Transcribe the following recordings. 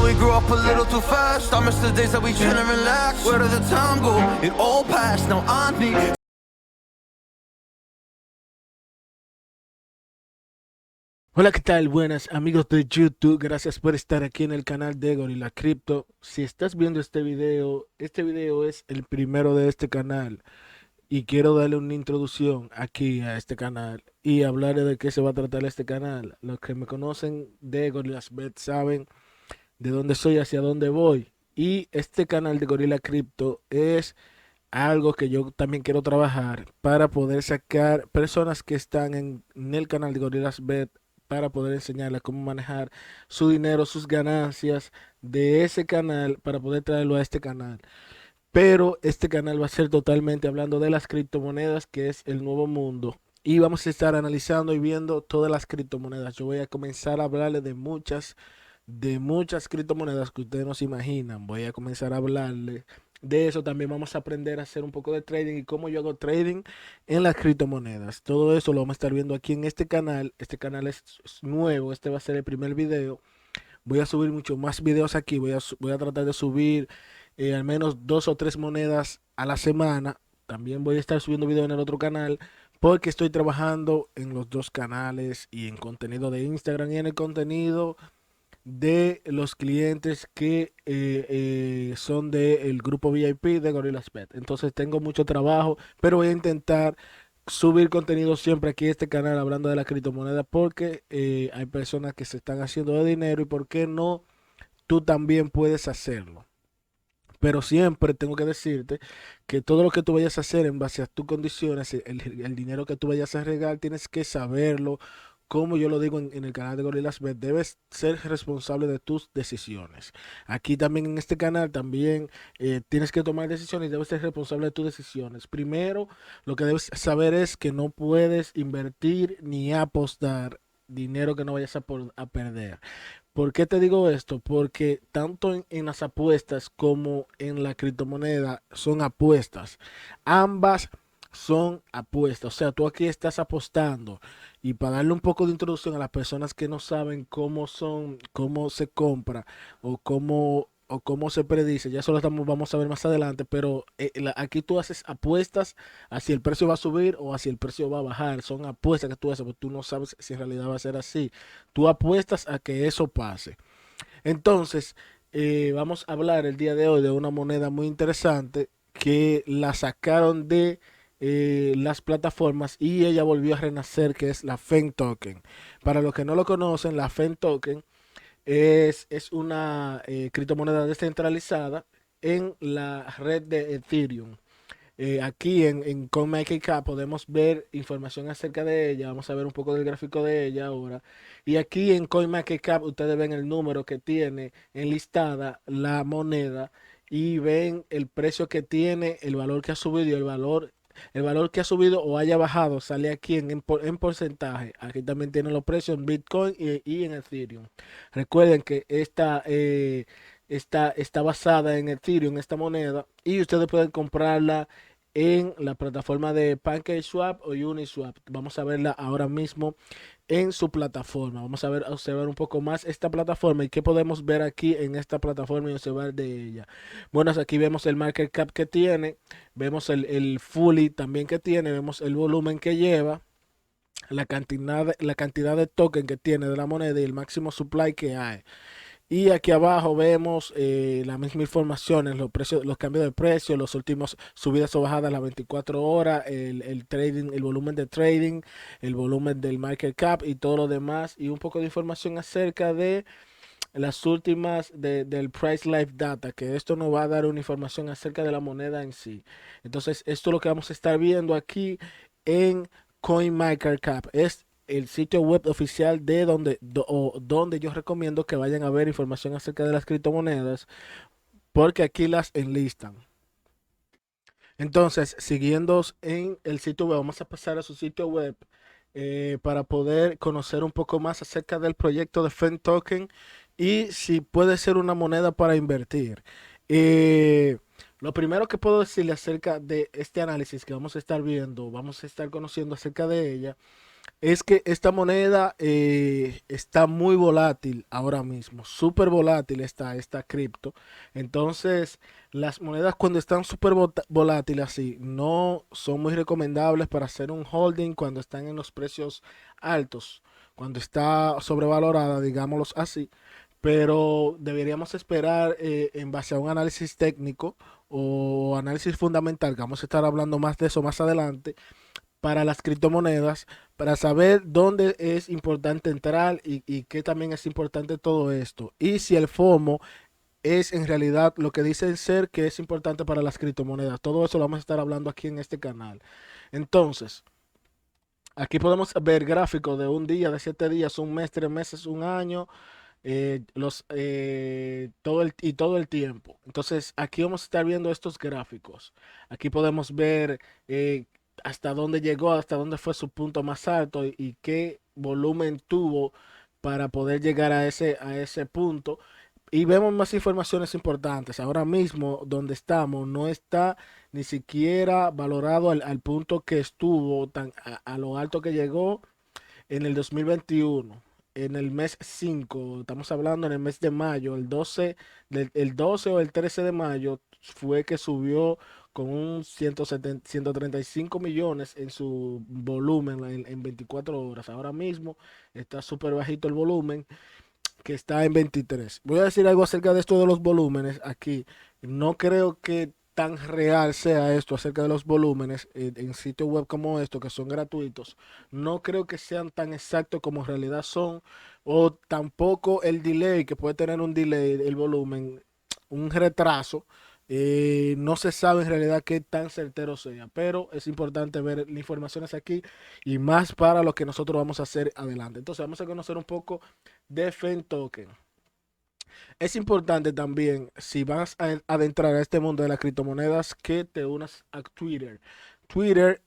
we grew up a little too fast. I miss the days that we chill and relax. Where did the time go? It all passed, now I need. Hola, ¿qué tal? Buenas amigos de YouTube, gracias por estar aquí en el canal de Gorilla Crypto. Si estás viendo este video es el primero de este canal y quiero darle una introducción aquí a este canal y hablar de qué se va a tratar este canal. Los que me conocen de Gorillas Bet saben de dónde soy, hacia dónde voy. Y este canal de Gorilla Crypto es algo que yo también quiero trabajar para poder sacar personas que están en el canal de Gorillas Bet para poder enseñarles cómo manejar su dinero, sus ganancias de ese canal para poder traerlo a este canal. Pero este canal va a ser totalmente hablando de las criptomonedas, que es el nuevo mundo. Y vamos a estar analizando y viendo todas las criptomonedas. Yo voy a comenzar a hablarles de muchas criptomonedas que ustedes no se imaginan. Voy a comenzar a hablarles de eso. También vamos a aprender a hacer un poco de trading y cómo yo hago trading en las criptomonedas. Todo eso lo vamos a estar viendo aquí en este canal. Este canal es nuevo. Este va a ser el primer video. Voy a subir muchos más videos aquí. Voy a tratar de subir al menos 2 o 3 monedas a la semana. También voy a estar subiendo videos en el otro canal porque estoy trabajando en los dos canales y en contenido de Instagram y en el contenido de los clientes que son del grupo VIP de Gorillas Bet. Entonces tengo mucho trabajo, pero voy a intentar subir contenido siempre aquí en este canal hablando de la criptomoneda porque hay personas que se están haciendo de dinero y por qué no tú también puedes hacerlo. Pero siempre tengo que decirte que todo lo que tú vayas a hacer en base a tus condiciones, el dinero que tú vayas a regalar, tienes que saberlo. Como yo lo digo en el canal de Gorillas Bet, debes ser responsable de tus decisiones. Aquí también en este canal también tienes que tomar decisiones y debes ser responsable de tus decisiones. Primero, lo que debes saber es que no puedes invertir ni apostar dinero que no vayas a perder. ¿Por qué te digo esto? Porque tanto en las apuestas como en la criptomoneda son apuestas. Ambas son apuestas. O sea, tú aquí estás apostando. Y para darle un poco de introducción a las personas que no saben cómo son, cómo se compra o cómo se predice, ya eso lo vamos a ver más adelante, pero aquí tú haces apuestas a si el precio va a subir o a si el precio va a bajar. Son apuestas que tú haces, porque tú no sabes si en realidad va a ser así. Tú apuestas a que eso pase. Entonces, vamos a hablar el día de hoy de una moneda muy interesante que la sacaron de las plataformas y ella volvió a renacer, que es la FEN Token. Para los que no lo conocen, la FEN Token es una criptomoneda descentralizada en la red de Ethereum. Aquí en CoinMarketCap podemos ver información acerca de ella. Vamos a ver un poco del gráfico de ella ahora. Y aquí en CoinMarketCap ustedes ven el número que tiene enlistada la moneda y ven el precio que tiene, el valor que ha subido y el valor que ha subido o haya bajado. Sale aquí en porcentaje. Aquí también tienen los precios en Bitcoin y en Ethereum. Recuerden que está basada en Ethereum, esta moneda, y ustedes pueden comprarla en la plataforma de PancakeSwap o Uniswap. Vamos a verla ahora mismo en su plataforma. Vamos a observar un poco más esta plataforma y qué podemos ver aquí en esta plataforma y observar de ella. Bueno, aquí vemos el market cap que tiene, vemos el fully también que tiene, vemos el volumen que lleva, la cantidad de token que tiene de la moneda y el máximo supply que hay. Y aquí abajo vemos la misma información, los precios, los cambios de precio, los últimos subidas o bajadas, las 24 horas, el trading, el volumen de trading, el volumen del market cap y todo lo demás. Y un poco de información acerca de las últimas del Price Live Data, que esto nos va a dar una información acerca de la moneda en sí. Entonces, esto es lo que vamos a estar viendo aquí en CoinMarketCap. Es el sitio web oficial de donde yo recomiendo que vayan a ver información acerca de las criptomonedas, porque aquí las enlistan. Entonces, siguiendo en el sitio web, vamos a pasar a su sitio web para poder conocer un poco más acerca del proyecto de FEN Token y si puede ser una moneda para invertir. Eh, lo primero que puedo decirle acerca de este análisis que vamos a estar viendo, vamos a estar conociendo acerca de ella, es que esta moneda está muy volátil ahora mismo, súper volátil está esta cripto. Entonces, las monedas cuando están súper volátiles así, no son muy recomendables para hacer un holding cuando están en los precios altos, cuando está sobrevalorada, digámoslo así. Pero deberíamos esperar en base a un análisis técnico o análisis fundamental, que vamos a estar hablando más de eso más adelante para las criptomonedas, para saber dónde es importante entrar y qué también es importante todo esto. Y si el FOMO es en realidad lo que dicen ser que es importante para las criptomonedas. Todo eso lo vamos a estar hablando aquí en este canal. Entonces, aquí podemos ver gráficos de un día, de 7 días, un mes, 3 meses, un año, todo el tiempo. Entonces, aquí vamos a estar viendo estos gráficos. Aquí podemos ver hasta dónde llegó, hasta dónde fue su punto más alto y qué volumen tuvo para poder llegar a ese punto. Y vemos más informaciones importantes. Ahora mismo, donde estamos, no está ni siquiera valorado al punto que estuvo, a lo alto que llegó en el 2021, en el mes 5, estamos hablando en el mes de mayo, el 12 o el 13 de mayo fue que subió con un 135 millones en su volumen en 24 horas. Ahora mismo está súper bajito el volumen, que está en 23. Voy a decir algo acerca de esto de los volúmenes aquí. No creo que tan real sea esto acerca de los volúmenes en sitios web como estos que son gratuitos. No creo que sean tan exactos como en realidad son, o tampoco el delay, que puede tener un delay, el volumen, un retraso. No se sabe en realidad qué tan certero sea, pero es importante ver las informaciones aquí y más para lo que nosotros vamos a hacer adelante. Entonces vamos a conocer un poco de FENTOKEN. Es importante también, si vas a adentrar a este mundo de las criptomonedas, que te unas a Twitter. Twitter,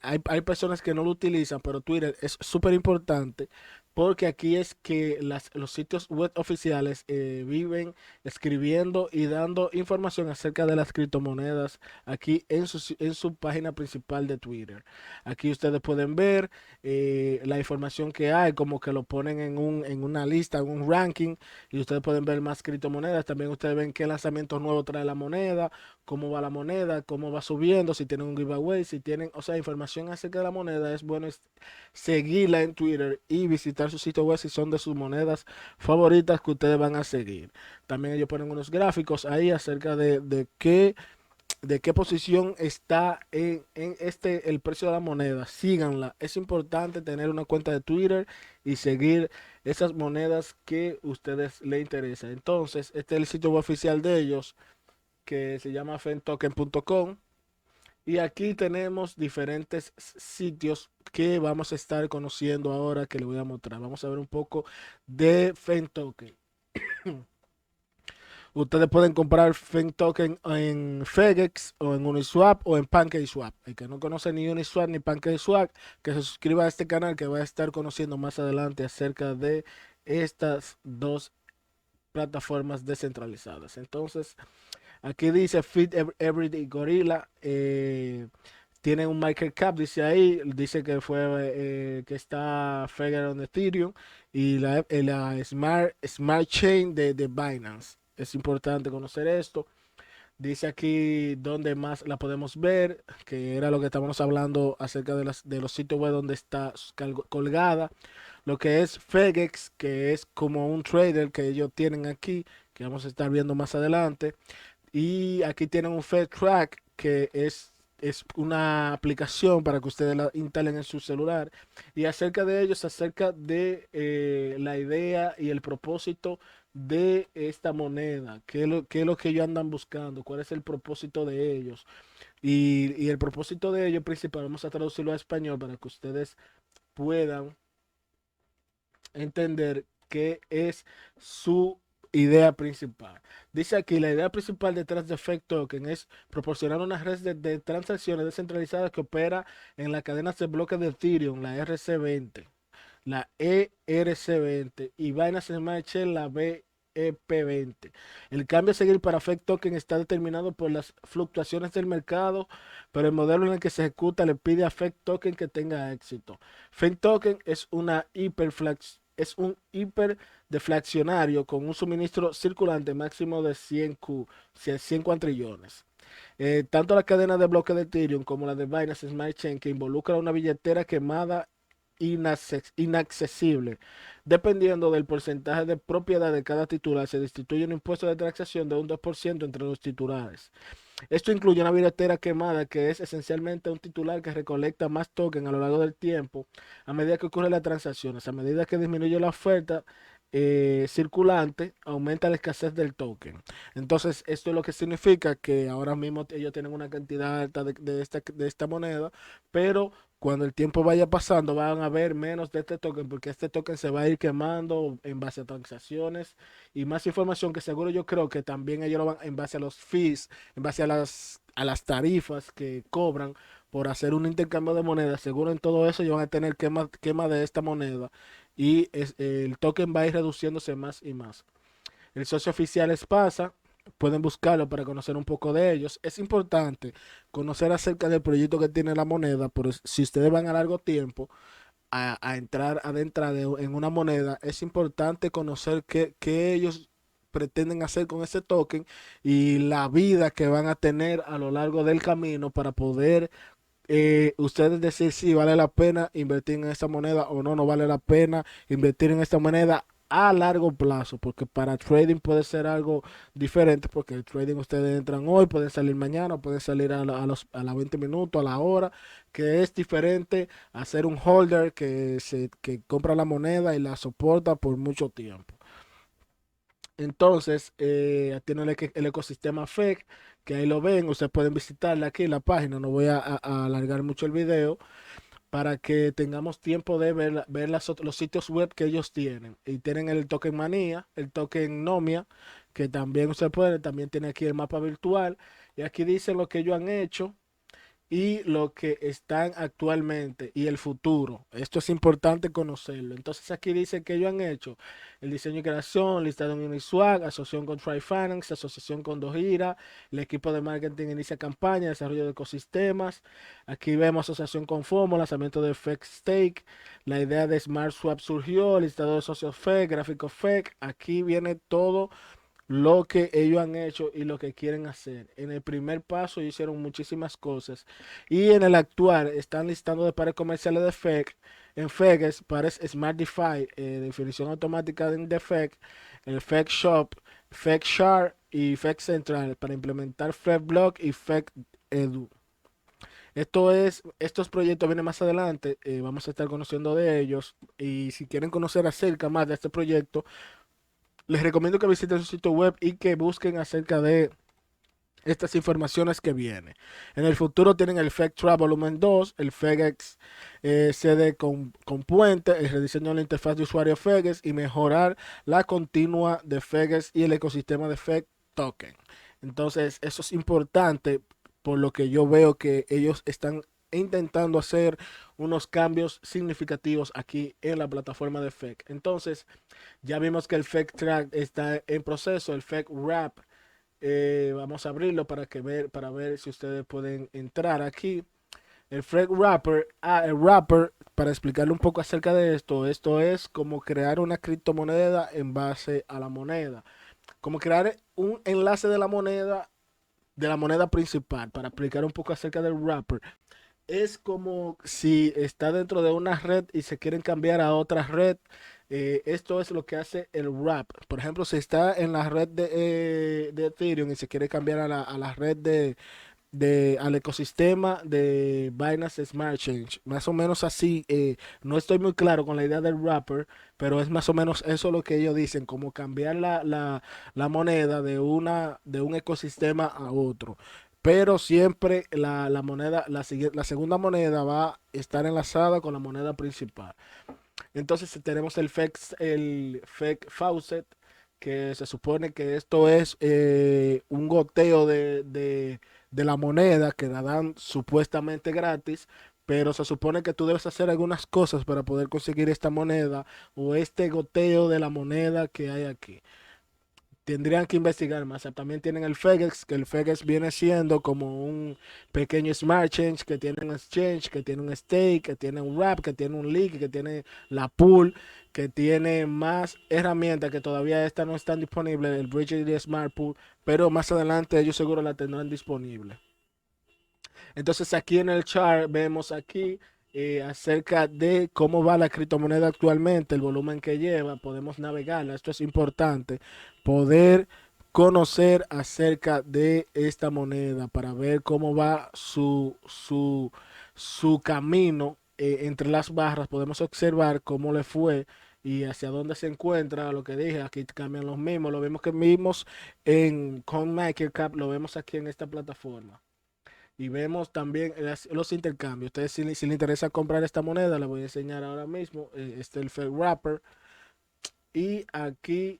hay personas que no lo utilizan, pero Twitter es súper importante porque aquí es que los sitios web oficiales viven escribiendo y dando información acerca de las criptomonedas aquí en su página principal de Twitter. Aquí ustedes pueden ver la información que hay, como que lo ponen en una lista, en un ranking, y ustedes pueden ver más criptomonedas. También ustedes ven qué lanzamientos nuevos trae la moneda, cómo va la moneda, cómo va subiendo, si tienen un giveaway, si tienen, o sea, información acerca de la moneda. Es bueno seguirla en Twitter y visitar su sitio web si son de sus monedas favoritas que ustedes van a seguir. También ellos ponen unos gráficos ahí acerca de qué posición está el precio de la moneda. Síganla. Es importante tener una cuenta de Twitter y seguir esas monedas que a ustedes les interesan. Entonces, este es el sitio web oficial de ellos, que se llama fentoken.com. Y aquí tenemos diferentes sitios que vamos a estar conociendo ahora, que les voy a mostrar. Vamos a ver un poco de FENTOKEN. Ustedes pueden comprar FENTOKEN en FedEx o en Uniswap o en PancakeSwap. El que no conoce ni Uniswap ni PancakeSwap, que se suscriba a este canal, que va a estar conociendo más adelante acerca de estas dos plataformas descentralizadas. Entonces, aquí dice Feed Everyday Gorilla. Tiene un market cap, dice ahí, dice que fue que está Federal on Ethereum y la Smart Chain de Binance. Es importante conocer esto. Dice aquí donde más la podemos ver, que era lo que estábamos hablando acerca de los sitios web donde está colgada. Lo que es FedEx, que es como un trader que ellos tienen aquí, que vamos a estar viendo más adelante. Y aquí tienen un FedTrack, que es una aplicación para que ustedes la instalen en su celular. Y acerca de ellos, acerca de la idea y el propósito de esta moneda, qué es lo que ellos andan buscando, cuál es el propósito de ellos. Y el propósito de ellos principal, vamos a traducirlo a español para que ustedes puedan entender qué es su idea principal. Dice aquí, la idea principal detrás de Fake Token es proporcionar una red de transacciones descentralizadas que opera en las cadenas de bloques de Ethereum, la RC20, la ERC20 y Binance Smart Chain, la EP20. El cambio a seguir para Fake Token está determinado por las fluctuaciones del mercado, pero el modelo en el que se ejecuta le pide a Fake Token que tenga éxito. Fake Token es un hiperdeflacionario con un suministro circulante máximo de 100 cuatrillones. Tanto la cadena de bloques de Ethereum como la de Binance Smart Chain, que involucra una billetera quemada inaccesible. Dependiendo del porcentaje de propiedad de cada titular, se distribuye un impuesto de transacción de un 2% entre los titulares. Esto incluye una billetera quemada, que es esencialmente un titular que recolecta más token a lo largo del tiempo, a medida que ocurren las transacciones. A medida que disminuye la oferta circulante, aumenta la escasez del token. Entonces, esto es lo que significa que ahora mismo ellos tienen una cantidad alta de esta moneda, pero cuando el tiempo vaya pasando van a haber menos de este token, porque este token se va a ir quemando en base a transacciones y más información que seguro yo creo que también ellos lo van en base a los fees, en base a las tarifas que cobran por hacer un intercambio de moneda. Seguro en todo eso ellos van a tener quema de esta moneda y el token va a ir reduciéndose más y más. El socio oficial es PASA. Pueden buscarlo para conocer un poco de ellos. Es importante conocer acerca del proyecto que tiene la moneda, pero si ustedes van a largo tiempo en una moneda, es importante conocer qué ellos pretenden hacer con ese token y la vida que van a tener a lo largo del camino para poder ustedes decir si vale la pena invertir en esta moneda o no, no vale la pena invertir en esta moneda a largo plazo, porque para trading puede ser algo diferente, porque el trading ustedes entran hoy, pueden salir mañana, pueden salir a los 20 minutos, a la hora, que es diferente a ser un holder que compra la moneda y la soporta por mucho tiempo. Entonces, tiene el ecosistema FEC, que ahí lo ven, ustedes pueden visitarla aquí en la página, no voy a alargar mucho el video, para que tengamos tiempo de ver los sitios web que ellos tienen. Y tienen el token Manía, el token Nomia, que también usted puede, también tiene aquí el mapa virtual, y aquí dice lo que ellos han hecho y lo que están actualmente y el futuro. Esto es importante conocerlo. Entonces aquí dice que ellos han hecho el diseño y creación, listado en Uniswag, asociación con TriFinance, asociación con Dojira, el equipo de marketing inicia campaña, desarrollo de ecosistemas. Aquí vemos asociación con FOMO, lanzamiento de FEC Stake, la idea de Smart Swap surgió, listado de socios FEC, gráfico FEC. Aquí viene todo lo que ellos han hecho y lo que quieren hacer. En el primer paso hicieron muchísimas cosas y en el actual están listando de pares comerciales de FEC. En FEC pares Smart DeFi, definición automática de FEC, el FEC Shop, FEC Shard y FEC Central para implementar FEC Block y FEC Edu. Estos proyectos vienen más adelante, vamos a estar conociendo de ellos y si quieren conocer acerca más de este proyecto, les recomiendo que visiten su sitio web y que busquen acerca de estas informaciones que vienen. En el futuro tienen el FECTRA Volumen 2, el FEGEX CD con puente, el rediseño de la interfaz de usuario FEGEX y mejorar la continua de FEGEX y el ecosistema de FEG Token. Entonces, eso es importante por lo que yo veo que ellos están intentando hacer unos cambios significativos aquí en la plataforma de FEC. Entonces, ya vimos que el FEC Track está en proceso, el FEC Wrap. Vamos a abrirlo para ver si ustedes pueden entrar aquí. El FEC Wrapper, el Wrapper, para explicarle un poco acerca de esto es como crear una criptomoneda en base a la moneda. Como crear un enlace de la moneda principal, para explicar un poco acerca del wrapper. Es como si está dentro de una red y se quieren cambiar a otra red. Esto es lo que hace el wrap. Por ejemplo, si está en la red de Ethereum y se quiere cambiar a la red al ecosistema de Binance Smart Chain. Más o menos así. No estoy muy claro con la idea del wrapper, pero es más o menos eso lo que ellos dicen, como cambiar la moneda de un ecosistema a otro. Pero siempre la moneda, la segunda moneda va a estar enlazada con la moneda principal. Entonces tenemos el FEC Faucet, que se supone que esto es un goteo de la moneda que la dan supuestamente gratis, pero se supone que tú debes hacer algunas cosas para poder conseguir esta moneda o este goteo de la moneda que hay aquí. tendrían que investigar más. También tienen el FedEx, que el FedEx viene siendo como un pequeño Smart Change, que tiene un Exchange, que tiene un Stake, que tiene un Wrap, que tiene un Leak, que tiene la Pool, que tiene más herramientas que todavía estas no están disponibles, el Bridge y el Smart Pool, pero más adelante ellos seguro la tendrán disponible. Entonces aquí en el chart vemos aquí acerca de cómo va la criptomoneda actualmente, el volumen que lleva, podemos navegarla, esto es importante, poder conocer acerca de esta moneda para ver cómo va su camino entre las barras, podemos observar cómo le fue y hacia dónde se encuentra, lo que dije, aquí cambian los mismos, lo vemos que vimos en CoinMarketCap, lo vemos aquí en esta plataforma. Y vemos también los intercambios. Ustedes si les interesa comprar esta moneda, la voy a enseñar ahora mismo. Este es el Fed Wrapper. Y aquí,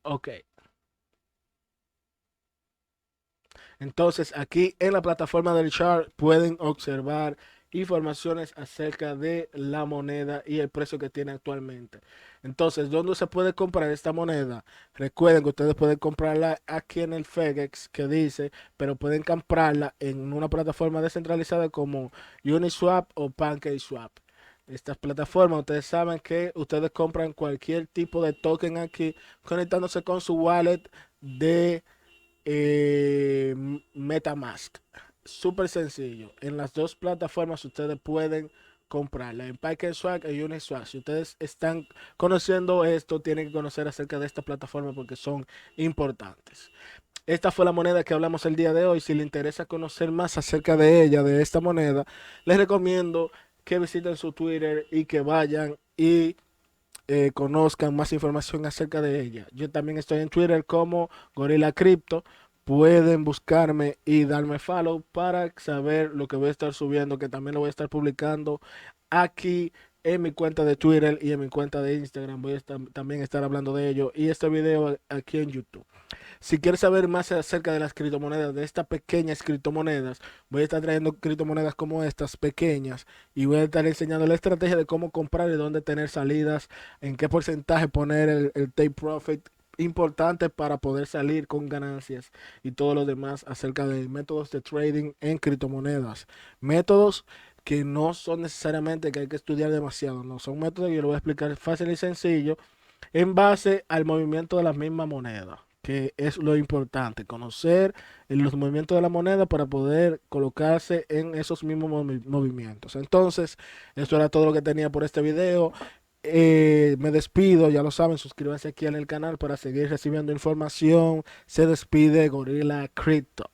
ok. Entonces aquí en la plataforma del chart pueden observar informaciones acerca de la moneda y el precio que tiene actualmente. Entonces, ¿dónde se puede comprar esta moneda? Recuerden que ustedes pueden comprarla aquí en el FedEx que dice, pero pueden comprarla en una plataforma descentralizada como Uniswap o PancakeSwap. Estas plataformas, ustedes saben que ustedes compran cualquier tipo de token aquí conectándose con su wallet de MetaMask. Súper sencillo. En las dos plataformas ustedes pueden comprarla. En PancakeSwap y Uniswap. Si ustedes están conociendo esto, tienen que conocer acerca de esta plataforma porque son importantes. Esta fue la moneda que hablamos el día de hoy. Si les interesa conocer más acerca de ella, de esta moneda, les recomiendo que visiten su Twitter y que vayan y conozcan más información acerca de ella. Yo también estoy en Twitter como Gorilla Crypto. Pueden buscarme y darme follow para saber lo que voy a estar subiendo, que también lo voy a estar publicando aquí en mi cuenta de Twitter y en mi cuenta de Instagram. Voy a también estar hablando de ello y este video aquí en YouTube. Si quieres saber más acerca de las criptomonedas, de estas pequeñas criptomonedas, voy a estar trayendo criptomonedas como estas pequeñas y voy a estar enseñando la estrategia de cómo comprar y dónde tener salidas, en qué porcentaje poner el take profit importante para poder salir con ganancias y todo lo demás acerca de métodos de trading en criptomonedas. Métodos que no son necesariamente que hay que estudiar demasiado, no son métodos que yo lo voy a explicar fácil y sencillo en base al movimiento de la misma moneda, que es lo importante, conocer los movimientos de la moneda para poder colocarse en esos mismos movimientos. Entonces, eso era todo lo que tenía por este video. Me despido, ya lo saben, suscríbanse aquí en el canal para seguir recibiendo información. Se despide Gorilla Crypto.